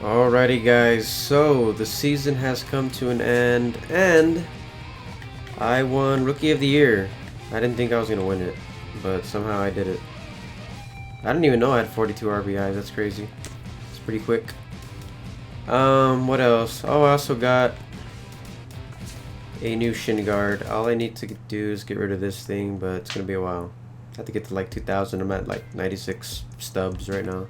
Alrighty guys, so the season has come to an end and I won Rookie of the Year. I didn't think I was going to win it, but somehow I did it. I didn't even know I had 42 RBIs, that's crazy. It's pretty quick. What else? Oh, I also got a new shin guard. All I need to do is get rid of this thing, but it's going to be a while. I have to get to like 2,000. I'm at like 96 stubs right now.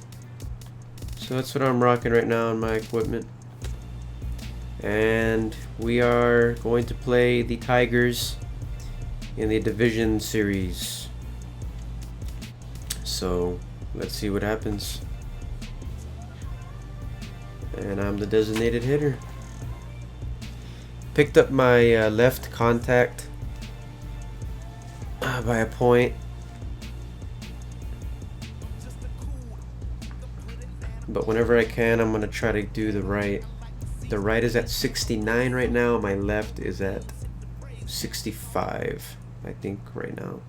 So that's what I'm rocking right now on my equipment. And we are going to play the Tigers in the Division Series. So let's see what happens. And I'm the designated hitter. Picked up my left contact by a point. But whenever I can, I'm gonna try to do the right. The right is at 69 right now. My left is at 65, I think, right now.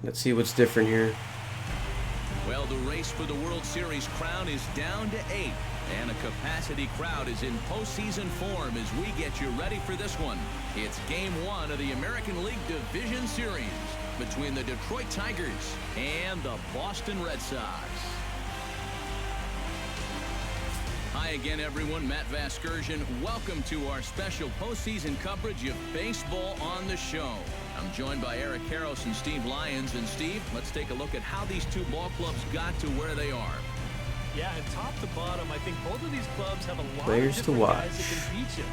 Let's see what's different here. Well, the race for the World Series crown is down to 8, and a capacity crowd is in postseason form as we get you ready for this one. It's Game 1 of the American League Division Series between the Detroit Tigers and the Boston Red Sox. Hi again, everyone. Matt Vasgersian. Welcome to our special postseason coverage of baseball on the show. I'm joined by Eric Karros and Steve Lyons. And Steve, let's take a look at how these two ball clubs got to where they are. Yeah, and top to bottom, I think both of these clubs have a lot Players of to different watch. guys that can beat you.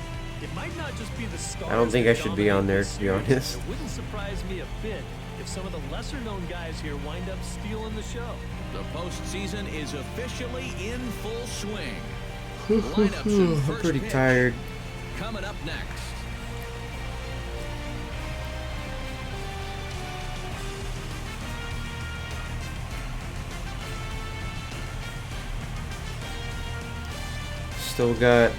It might not just be the stars. I don't think I should be on there, to be honest. It wouldn't surprise me a bit if some of the lesser-known guys here wind up stealing the show. The postseason is officially in full swing. Lineups and I'm first pretty pitch tired. coming up next. Still got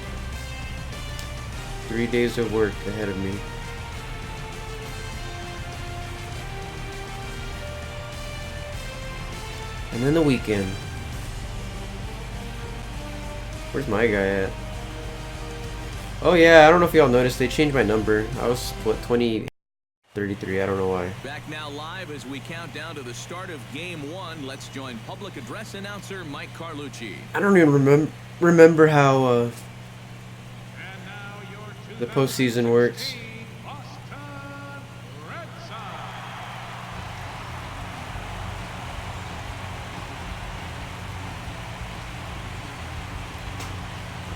3 days of work ahead of me. And then the weekend. Where's my guy at? Oh yeah, I don't know if y'all noticed, they changed my number. I was, what, 2033, I don't know why. Back now live as we count down to the start of Game 1. Let's join public address announcer Mike Carlucci. I don't even remember how the postseason works.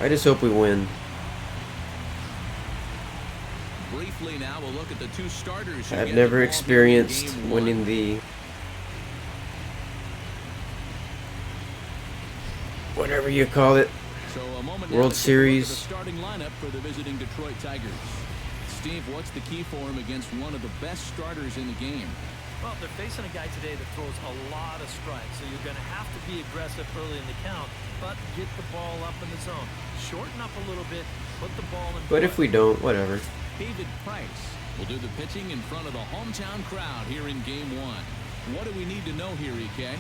I just hope we win. Briefly now, we'll look at the two starters. I've never experienced winning the whatever you call it, So a moment World now to Series. look at the starting lineup for the visiting Detroit Tigers. Steve, what's the key for him against one of the best starters in the game? Well, they're facing a guy today that throws a lot of strikes, so you're going to have to be aggressive early in the count, but get the ball up in the zone. Shorten up a little bit, put the ball in. But if we don't, whatever. David Price will do the pitching in front of the hometown crowd here in Game 1. What do we need to know here, EK?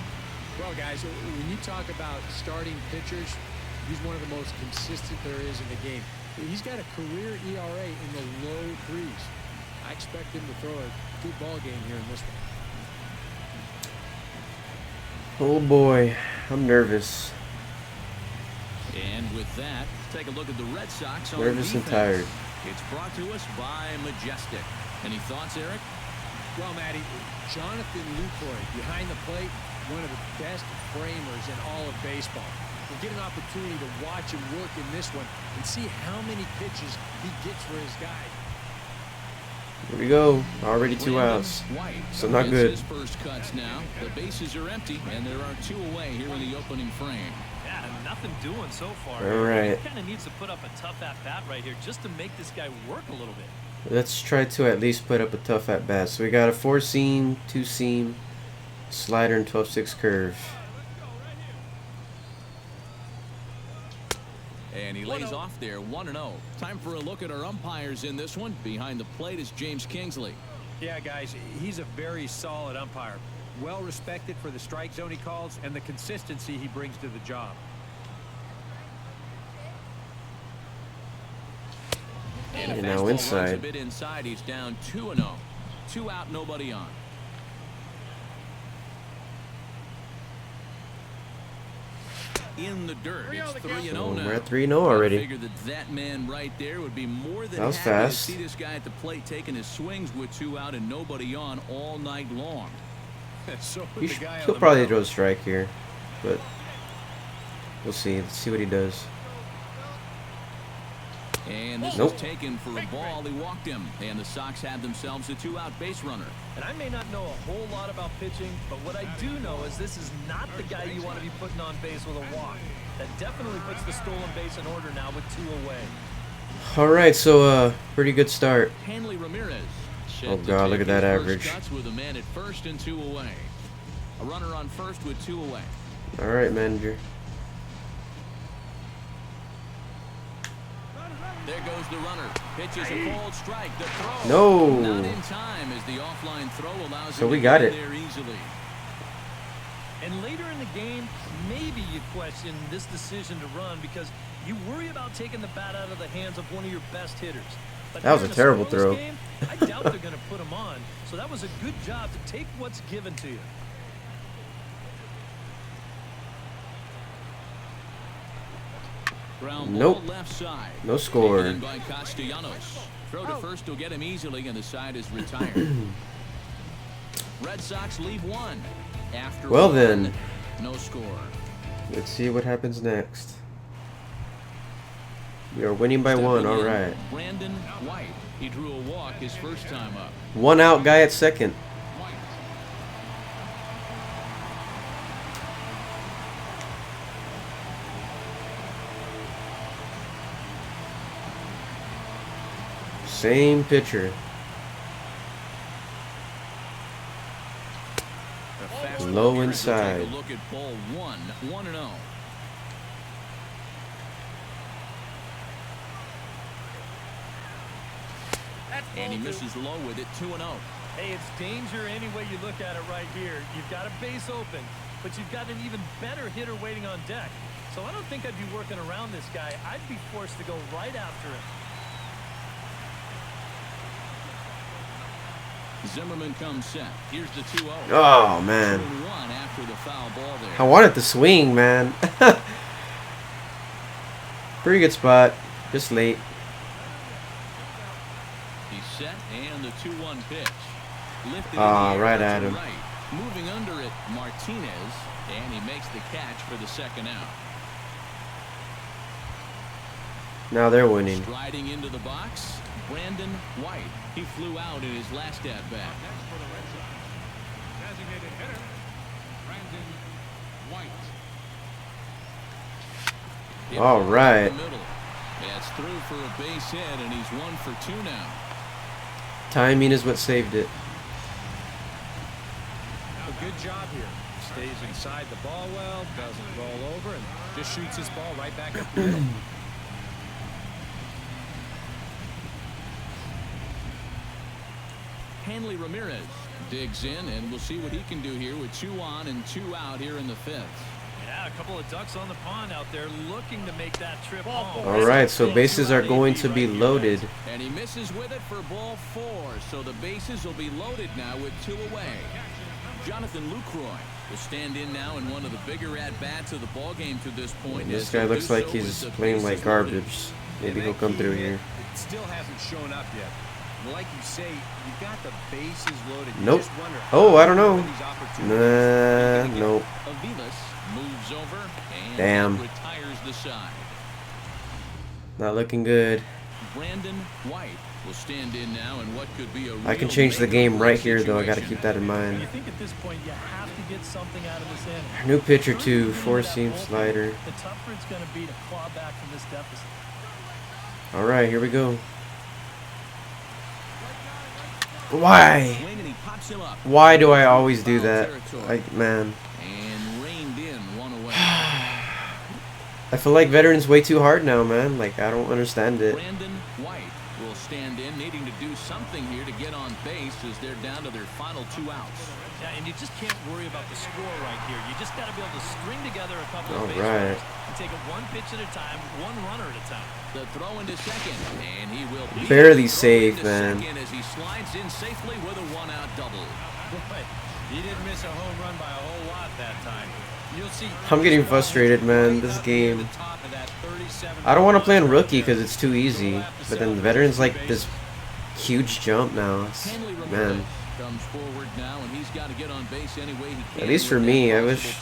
Well, guys, when you talk about starting pitchers, he's one of the most consistent there is in the game. He's got a career ERA in the low 3s. I expect him to throw a good ball game here in this one. Oh boy, I'm nervous. And with that, take a look at the Red Sox on Nervous and defense. tired. It's brought to us by Majestic. Any thoughts, Eric? Well, Matty, Jonathan Lucroy behind the plate, one of the best framers in all of baseball. We'll get an opportunity to watch him work in this one and see how many pitches he gets for his guy. Here we go. Already 2 Brandon outs. White So not gets good. his first cuts now. The bases are empty, and there are 2 away here in the opening frame. Yeah, nothing doing so far. All right. He kind of needs to put up a tough at-bat right here just to make this guy work a little bit. Let's try to at least put up a tough at bat. So we got a 4-seam, 2-seam, slider, and 12-6 curve. And he lays off there 1-0. Time for a look at our umpires in this one. Behind the plate is James Kingsley. Yeah, guys, he's a very solid umpire. well respected for the strike zone he calls and the consistency he brings to the job. And You a know, fastball inside. runs a bit inside. He's down 2-0. 2 out, nobody on. In the dirt. It's 3-0 So now. we're at 3-0 already. I figured that man right there would be more than That was happy fast. to see this guy at the plate taking his swings with 2 out and nobody on all night long. So He'll probably throw a strike here, but we'll see. Let's see what he does. And this Nope. is taken for a ball. He walked him. And the Sox have themselves a 2-out base runner. And I may not know a whole lot about pitching, but what I do know is this is not the guy you want to be putting on base with a walk. That definitely puts the stolen base in order now with 2 away. All right, so pretty good start. Hanley Ramirez. Oh, God, look at that average. With a man at first and 2 away. A runner on first with 2 away. All right, manager. There goes the runner. Pitches a cold strike. The throw. No. Not in time as the offline throw allows So him we to got get it. there easily. And later in the game, maybe you question this decision to run because you worry about taking the bat out of the hands of one of your best hitters. But That was here a in terrible scoreless throw. Game, I doubt they're going to put him on. So that was a good job to take what's given to you. Ground Nope. ball left side. No score. Taken in by Castellanos. Throw to first will get him easily, and the side is retired. Red Sox leave 1. After Well 1, then. no score. Let's see what happens next. We are winning by 1. Stepping All in, right. Brandon White. He drew a walk his first time up. 1 out guy at second. Same pitcher. Low inside. Take a look at ball 1. 1-0. And he misses low with it. 2-0. Hey, it's danger any way you look at it right here. You've got a base open, but you've got an even better hitter waiting on deck. So I don't think I'd be working around this guy. I'd be forced to go right after him. Zimmerman comes set. Here's the 2-0. Oh, man. 2-1 after the foul ball there. I wanted to swing, man. Pretty good spot. Just late. He's set, and the 2-1 pitch. Lifted Ah, in the air right to at him. right. Moving under it, Martinez, and he makes the catch for the second out. Now they're winning. Striding into the box, Brandon White. He flew out in his last at-bat. Next for the Red Sox, designated hitter, Brandon White. All right. That's through for a base hit, and he's 1 for 2 now. Timing is what saved it. A good job here. Stays inside the ball well, doesn't roll over, and just shoots his ball right back up the middle. Hanley Ramirez digs in, and we'll see what he can do here with 2 on and 2 out here in the 5th. Yeah, a couple of ducks on the pond out there looking to make that trip home. All right, so bases are going to be loaded. And he misses with it for ball 4, so the bases will be loaded now with 2 away. Jonathan Lucroy will stand in now in one of the bigger at-bats of the ballgame to this point. This guy looks like he's playing like garbage. Maybe he'll come through here. It still hasn't shown up yet. Like you say, you got the bases loaded. You Nope. just wonder Oh, I don't how know. these opportunities- Nah, nope. Aviles moves over and Damn. retires the side. Not looking good. Brandon White will stand in now in what could be a I can real change the game make-or-break right here, though. I got to situation. keep that in You mind. think at this point you have to get something out of this inning. New pitcher, too. Early in 4-seam that bullpen, slider. The tougher it's going to be to claw back from this deficit. All right, here we go. Why? Swing, and he pops him up. Why do I always do Foul that? territory. Like, man. And reined in 1 away. I feel like veterans way too hard now, man. Like, I don't understand it. Brandon White will stand in, needing to do something here to get on base as they're down to their final 2 outs. Yeah, and you just can't worry about the score right here. You just got to be able to string together a couple of base right. runners and take it one pitch at a time, one runner at a time. The throw into second, and he will be Barely throw safe, into man. second as he slides in safely with a 1-out double. Boy, he didn't miss a home run by a whole lot that time. You'll see. I'm getting frustrated, man. This game. I don't want to play on rookie because it's too easy. But then the veteran's like this huge jump now. Man. Comes forward now, and he's got to get on base any way he can. At least for me, I wish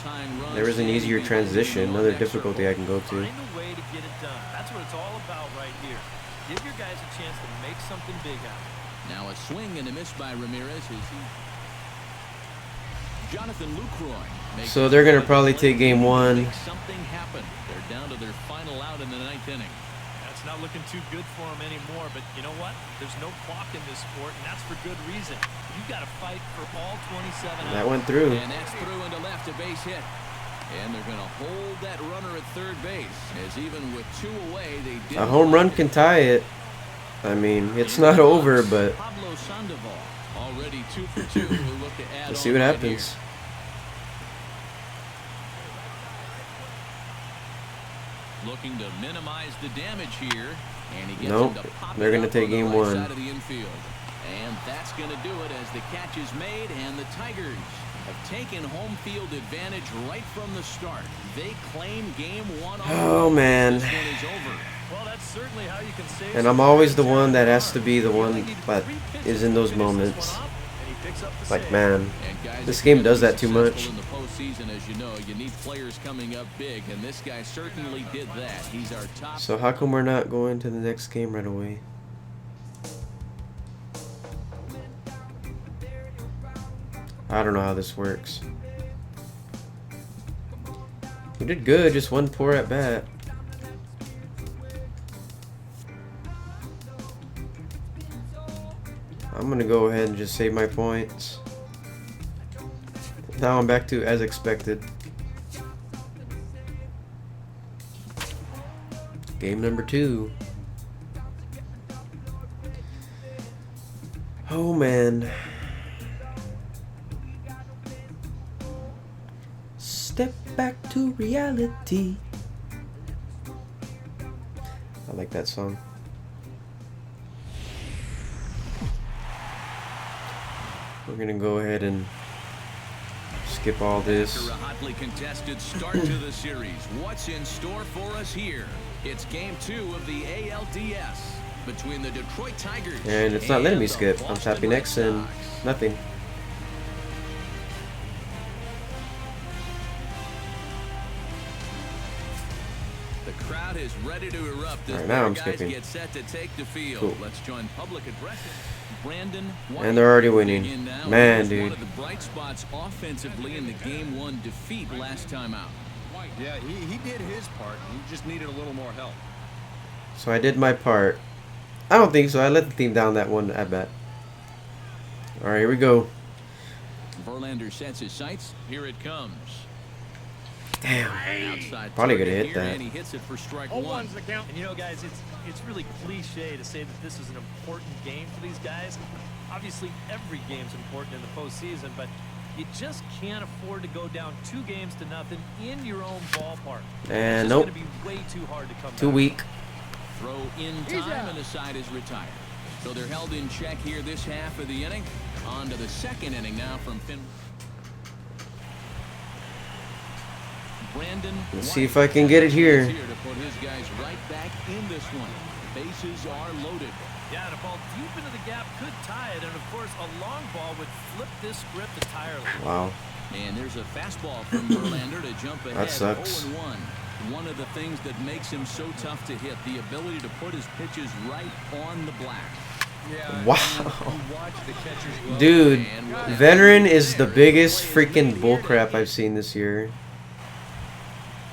there was an easier transition, another difficulty I can go to. Find a way to get it done. That's what it's all about right here. Give your guys a chance to make something big out of it. Now a swing and a miss by Ramirez. Jonathan Lucroy. So they're gonna probably take game 1. Make something happen. They're down to their final out in the 9th inning. That's not looking too good for them anymore, but you know what? There's no clock in this sport, and that's for good reason. You've got to fight for all 27 outs. That went through. And that's through into left, a base hit. And they're going to hold that runner at third base, as even with 2 away, they did. A home run can tie it. I mean, it's not over, but Pablo Sandoval already 2 for 2. We'll look to add let's see what happens. Looking to minimize the damage here, and he gets Nope, him to pop they're it gonna up take on the game right 1. side of the infield. And that's going to do it as the catch is made, and the Tigers have taken home field advantage right from the start. They claim game 1. Oh man. This one is over. Well, that's certainly how you can save. And I'm always the one that has to be the one that is in those moments. Like, man, And guys, this if game you're does gonna that be too much. successful in the postseason, as you know, you need players coming up big, and this guy certainly did that. He's our top. So how come we're not going to the next game right away? I don't know how this works. We did good, just one poor at bat. I'm gonna go ahead and just save my points. Now I'm back to as expected. Game number 2. Oh man. Step back to reality. I like that song. We're gonna go ahead and skip all this. After a hotly contested start to the series, what's in store for us here? It's game 2 of the ALDS between the Detroit Tigers And it's not letting me and the skip. I'm Boston tapping Red X and Sox. nothing. The crowd is ready to erupt as Alright, now I'm guys skipping. get set to take the field. Cool. Let's join public addressing Brandon White. And they're already Dig winning. in now. Man, He was dude. one of the bright spots offensively in the game 1 defeat last time out. Yeah, he did his part. He just needed a little more help. So I did my part. I don't think so. I let the team down that one at bat. Alright, here we go. Verlander sets his sights. Here it comes. Damn. Outside Probably target gonna hit here, that. and he hits it for strike 0-1's 1. the count. And you know, guys, it's really cliche to say that this is an important game for these guys. Obviously, every game's important in the postseason, but you just can't afford to go down 2-0 in your own ballpark. And It's nope. going to be way too hard to come Too back. weak. Throw in time, and the side is retired. So they're held in check here this half of the inning. On to the 2nd inning now from Finn. Brandon Let's White see if I can get it here. is to put his guys right back in this one. Bases are loaded. Yeah, and a ball deep into the gap could tie it, and of course, a long ball would flip this script entirely. Wow. And there's a fastball from Verlander to jump ahead. That sucks. 0-1. One of the things that makes him so tough to hit, the ability to put his pitches right on the black. Yeah, Wow. you watch the catcher's glove. Dude, veteran is the biggest freaking bullcrap I've seen this year.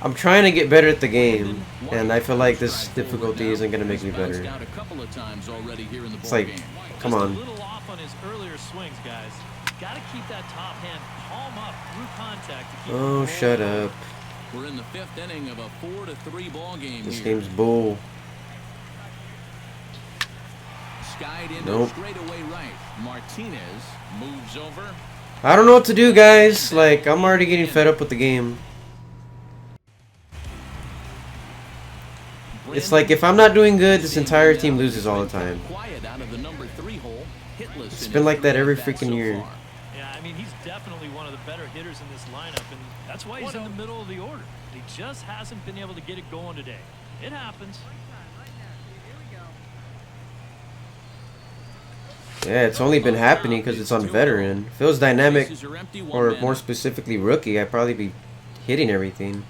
I'm trying to get better at the game, and I feel like this difficulty isn't going to make me better. It's like, come Just on. a little off on his earlier swings, guys. Got to keep that top hand palm up through contact to keep the Oh, ball shut rolling. up. We're in the 5th inning of a 4-3 ball game This here. game's bull. skied into Nope. straightaway right. Martinez moves over. I don't know what to do, guys. Like, I'm already getting fed up with the game. It's like, if I'm not doing good, this entire team loses all the time. Quiet out of the number 3 hole. Hitless. It's been like that every freaking year. Yeah, I mean, he's definitely one of the better hitters in this lineup, and that's why he's in the middle of the order. He just hasn't been able to get it going today. It happens. Yeah, it's only been happening because it's on veteran. If it was dynamic, or more specifically rookie, I'd probably be hitting everything.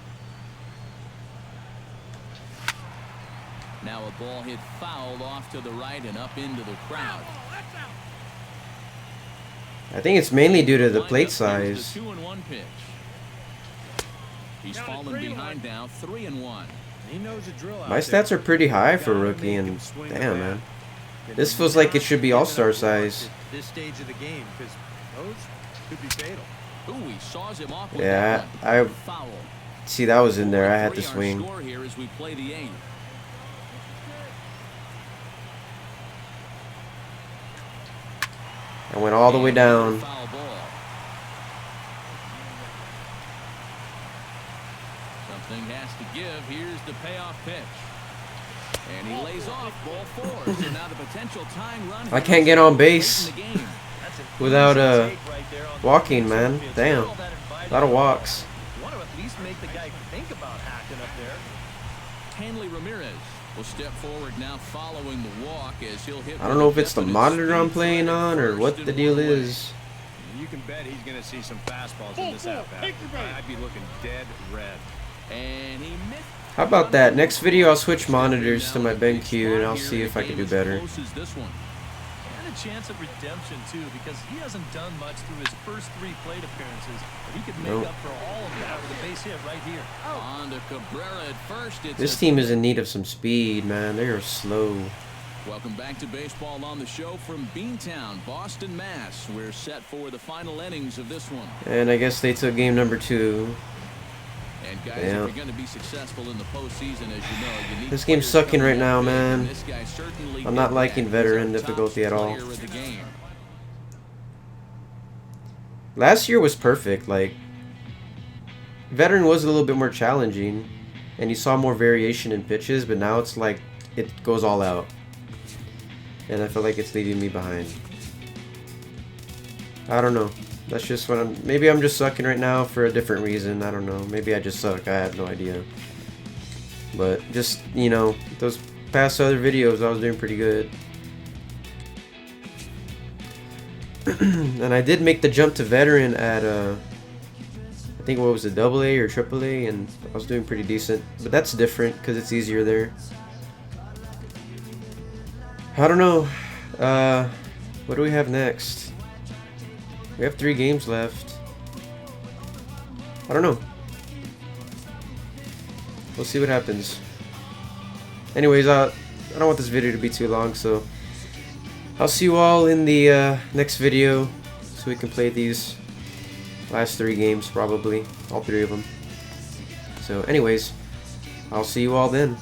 Now a ball hit foul off to the right and up into the crowd. I think it's mainly due to the plate size. The 2-1 pitch. He's fallen behind now, 3-1. He knows the drill out My stats are pretty high for rookie, and damn, man. This feels like it should be all-star size. This stage of the game, because those could be fatal. Ooh, he saws him off with Yeah, that one. I Foul. see that was in there. I had to 3-yard swing. score here as we play the 8th. I went all the way down. Foul ball. Something has to give. Here's the payoff pitch. And he lays off ball 4. So now the potential tying run. I can't get on base in the game. without walking, man. Damn, a lot of walks. You want to at least make the guy think about hacking up there. Hanley Ramirez will step forward now following the walk as he'll hit. I don't know if it's the monitor I'm playing on or what the deal is. You can bet he's going to see some fastballs in this at-bat. I'd be looking dead red. And he missed. How about that? Next video I'll switch monitors to my BenQ and I'll see if I can do better. Close as this one. And a chance at redemption, too, because he hasn't done much through his first 3 plate appearances, but he could make Nope. up for all of that with a base hit right here. On to Cabrera at first. It's This a- team is in need of some speed, man. They are slow. Welcome back to baseball on the show from Beantown, Boston, Mass. We're set for the final innings of this one. And I guess they took game number 2. And guys, Yeah. if you're going to be successful in the postseason, as you know, you need This game's players sucking coming right now, in big, and man. this guy certainly I'm not did liking that. veteran He's our top difficulty at all. player of the game. Last year was perfect. Like, veteran was a little bit more challenging, and you saw more variation in pitches, but now it's like it goes all out. And I feel like it's leaving me behind. I don't know. That's just what I'm... Maybe I'm just sucking right now for a different reason. I don't know. Maybe I just suck. I have no idea. But just, you know, those past other videos, I was doing pretty good. And I did make the jump to veteran at, I think, what was it, AA or AAA? And I was doing pretty decent. But that's different because it's easier there. I don't know. What do we have next? We have 3 games left. I don't know. We'll see what happens. Anyways, I don't want this video to be too long, so I'll see you all in the next video so we can play these last 3 games, probably. All 3 of them. So anyways, I'll see you all then.